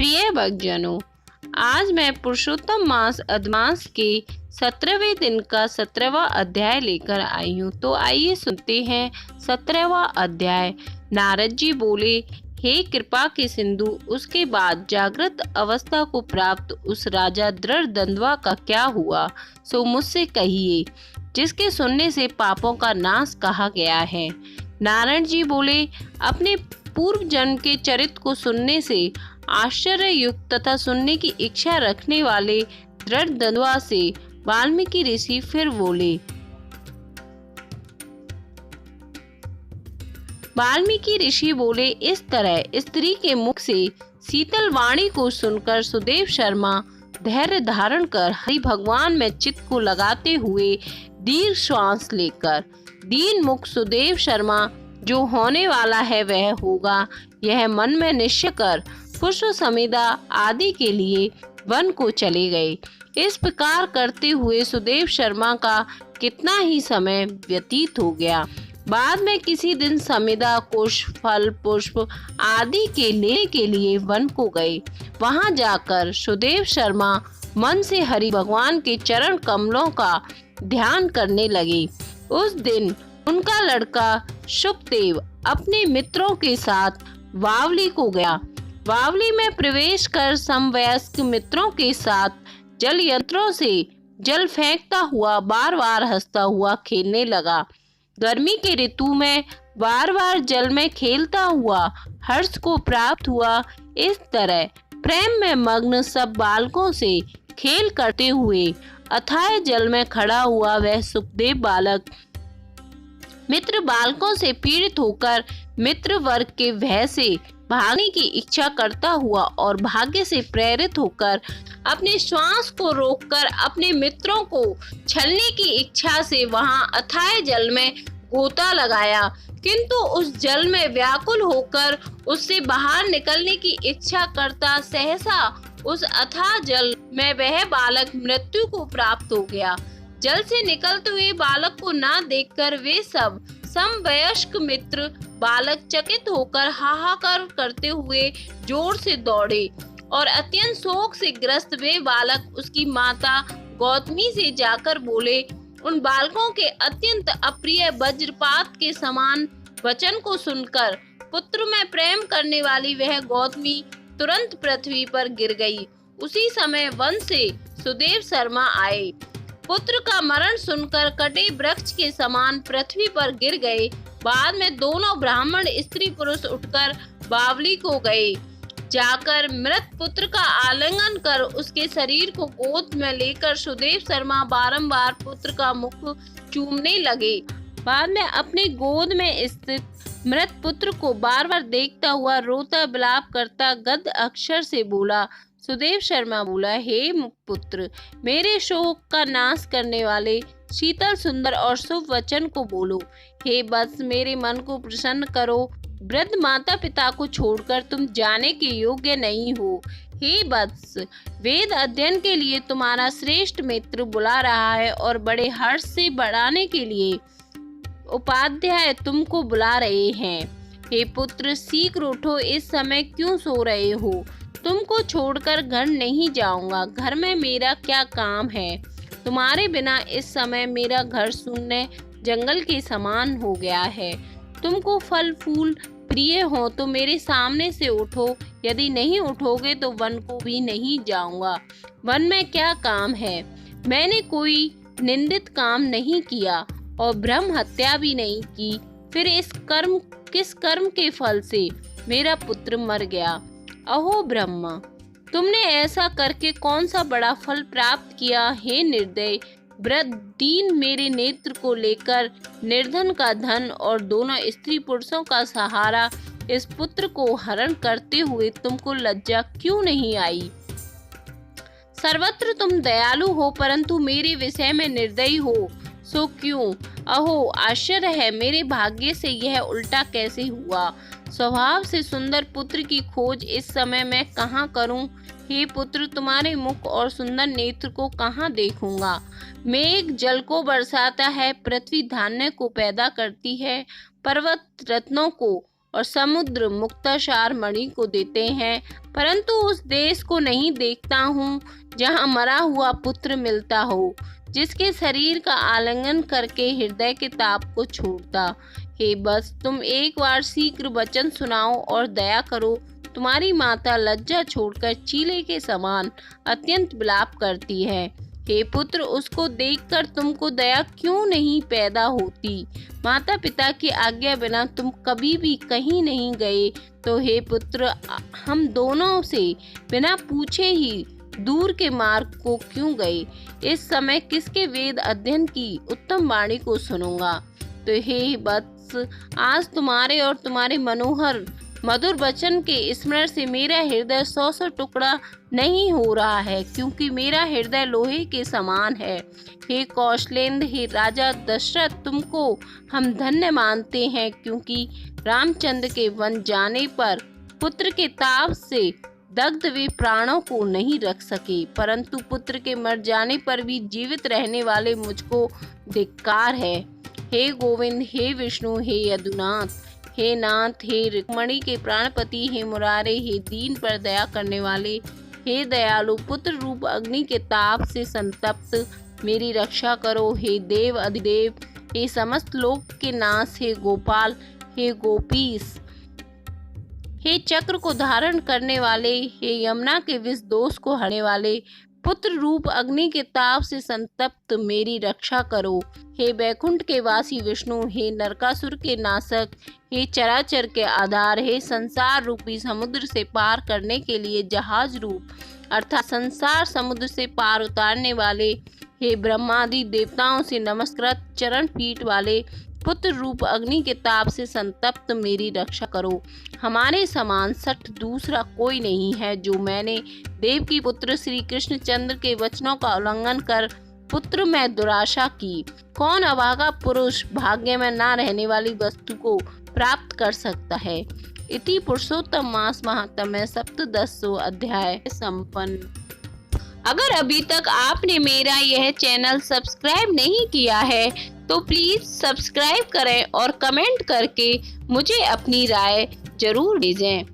प्रिय भक्तजनों, आज मैं पुरुषोत्तम मास अधमास के 17वें दिन का 17वां अध्याय लेकर आई हूँ। तो आइए सुनते हैं 17वां अध्याय। नारद जी बोले, हे कृपा के सिंधु, उसके बाद जागृत अवस्था को प्राप्त उस राजा दृढ़ दंडवा का क्या हुआ, सो मुझसे कहिए, जिसके सुनने से पापों का नाश कहा गया है। नारायण जी बोले, अपने पूर्व जन्म के चरित्र को सुनने से आश्चर्य युक्त तथा सुनने की इच्छा रखने वाले दृढ़ दंडवा से वाल्मीकि ऋषि फिर बोले। वाल्मीकि ऋषि बोले, इस तरह स्त्री के मुख से शीतल वाणी को सुनकर सुदेव शर्मा धैर्य धारण कर हरि भगवान में चित्त को लगाते हुए दीर्घ श्वास लेकर, दीन मुख सुदेव शर्मा जो होने वाला है वह होगा, यह मन में निश्चय कर पुष्प समिधा आदि के लिए वन को चले गए। इस प्रकार करते हुए सुदेव शर्मा का कितना ही समय व्यतीत हो गया। बाद में किसी दिन समिधा कुश फल पुष्प आदि के लेने के लिए वन को गए। वहां जाकर सुदेव शर्मा मन से हरि भगवान के चरण कमलों का ध्यान करने लगे। उस दिन उनका लड़का शुकदेव अपने मित्रों के साथ वावली को गया। वावली में प्रवेश कर समवयस्क मित्रों के साथ जल यंत्रों से जल फेंकता हुआ बार बार हंसता हुआ खेलने लगा। गर्मी के ऋतु में बार बार जल में खेलता हुआ हर्ष को प्राप्त हुआ। इस तरह प्रेम में मग्न सब बालकों से खेल करते हुए अथाह जल में खड़ा हुआ वह सुखदेव बालक मित्र बालकों से पीड़ित होकर मित्र वर्ग के भय से भागने की इच्छा करता हुआ और भाग्य से प्रेरित होकर अपने श्वास को रोककर अपने मित्रों को छलने की इच्छा से वहां अथाह जल में गोता लगाया, किंतु उस जल में व्याकुल होकर उससे बाहर निकलने की इच्छा करता सहसा उस अथाह जल में वह बालक मृत्यु को प्राप्त हो गया। जल से निकलते हुए बालक को ना देखकर वे सब समवयस्क मित्र बालक चकित होकर हाहाकार करते हुए जोर से दौड़े और अत्यंत शोक से ग्रस्त वे बालक उसकी माता गौतमी से जाकर बोले। उन बालकों के अत्यंत अप्रिय वज्रपात के समान वचन को सुनकर पुत्र में प्रेम करने वाली वह गौतमी तुरंत पृथ्वी पर गिर गई। उसी समय वन से सुदेव शर्मा आए। पुत्र का मरण सुनकर कटे वृक्ष के समान पृथ्वी पर गिर गए। बाद में दोनों ब्राह्मण स्त्री पुरुष उठकर बावली को गए। जाकर मृत पुत्र का आलिंगन कर उसके शरीर को गोद में लेकर सुदेव शर्मा बारंबार पुत्र का मुख चूमने लगे। बाद में अपने गोद में स्थित मृत पुत्र को बार बार देखता हुआ रोता विलाप करता गद्य अक्षर से बोला। सुदेव शर्मा बोला, हे पुत्र, मेरे शोक का नाश करने वाले शीतल सुंदर और शुभ वचन को बोलो। हे वत्स, मेरे मन को प्रसन्न करो। वृद्ध माता पिता को छोड़कर तुम जाने के योग्य नहीं हो। हे वत्स, वेद अध्ययन के लिए तुम्हारा श्रेष्ठ मित्र बुला रहा है और बड़े हर्ष से बढ़ाने के लिए उपाध्याय तुमको बुला रहे हैं। हे पुत्र, शीघ्र उठो, इस समय क्यों सो रहे हो? तुमको छोड़कर घर नहीं जाऊंगा। घर में मेरा क्या काम है? तुम्हारे बिना इस समय मेरा घर शून्य जंगल के समान हो गया है। तुमको फल फूल प्रिय हो तो मेरे सामने से उठो, यदि नहीं उठोगे तो वन को भी नहीं जाऊंगा। वन में क्या काम है? मैंने कोई निंदित काम नहीं किया और ब्रह्म हत्या भी नहीं की। फिर किस कर्म के फल से मेरा पुत्र मर गया? अहो ब्रह्मा, तुमने ऐसा करके कौन सा बड़ा फल प्राप्त किया? हे निर्दय वृद्ध दीन, मेरे नेत्र को लेकर निर्धन का धन और दोनों स्त्री पुरुषों का सहारा इस पुत्र को हरण करते हुए तुमको लज्जा क्यों नहीं आई? सर्वत्र तुम दयालु हो, परंतु मेरे विषय में निर्दयी हो, सो क्यों? अहो आश्चर्य है, मेरे भाग्य से यह उल्टा कैसे हुआ? स्वभाव से सुंदर पुत्र की खोज इस समय मैं कहाँ करूं? हे पुत्र, तुम्हारे मुख और सुंदर नेत्र को कहाँ देखूंगा? मेघ जल को बरसाता है, पृथ्वी धान्य को पैदा करती है, पर्वत रत्नों को और समुद्र मुक्ताशार मणि को देते हैं, परंतु उस देश को नहीं देखता हूँ जहाँ मरा हुआ पुत्र मिलता हो, जिसके शरीर का आलिंगन करके हृदय के ताप को छोड़ता। हे बस तुम एक बार शीघ्र वचन सुनाओ और दया करो। तुम्हारी माता लज्जा छोड़कर चीले के समान अत्यंत विलाप करती है। हे पुत्र, उसको देखकर तुमको दया क्यों नहीं पैदा होती? माता पिता की आज्ञा बिना तुम कभी भी कहीं नहीं गए, तो हे पुत्र, हम दोनों से बिना पूछे ही दूर के मार्ग को क्यों गए? इस समय किसके वेद अध्ययन की उत्तम वाणी को सुनूंगा? तो हे वत्स, आज तुम्हारे और तुम्हारे मनोहर मधुर वचन के स्मरण से मेरा हृदय 100 टुकड़ा नहीं हो रहा है, क्योंकि मेरा हृदय लोहे के समान है। हे कौशलेंद्र, हे राजा दशरथ, तुमको हम धन्य मानते हैं, क्योंकि रामचंद्र के वन जाने पर पुत्र के ताप से दग्ध वे प्राणों को नहीं रख सके, परंतु पुत्र के मर जाने पर भी जीवित रहने वाले मुझको धिक्कार है। हे गोविंद, हे विष्णु, हे यदुनाथ, हे नाथ, हे रुक्मणी के प्राणपति, हे मुरारे, हे दीन पर दया करने वाले, हे दयालु, पुत्र रूप अग्नि के ताप से संतप्त मेरी रक्षा करो। हे देव अधिदेव, हे समस्त लोक के नाश, हे गोपाल, हे गोपीस, हे चक्र को धारण करने वाले, हे यमुना के विष दोष को हरने वाले, पुत्र रूप अग्नि के ताप से संतप्त मेरी रक्षा करो। हे बैकुंठ के वासी विष्णु, हे नरकासुर के नाशक, हे चराचर के आधार, हे संसार रूपी समुद्र से पार करने के लिए जहाज रूप अर्थात संसार समुद्र से पार उतारने वाले, हे ब्रह्मादि देवताओं से नमस्कृत चरण पीठ वाले, पुत्र रूप अग्नि के ताप से संतप्त मेरी रक्षा करो। हमारे समान सठ दूसरा कोई नहीं है, जो मैंने देव की पुत्र श्री कृष्ण चंद्र के वचनों का उल्लंघन कर पुत्र में दुराशा की। कौन अभागा पुरुष भाग्य में ना रहने वाली वस्तु को प्राप्त कर सकता है? इति पुरुषोत्तम मास महात्म्य सप्तदशो अध्याय संपन्न। अगर अभी तक आपने मेरा यह चैनल सब्सक्राइब नहीं किया है तो प्लीज सब्सक्राइब करें और कमेंट करके मुझे अपनी राय जरूर भेजें।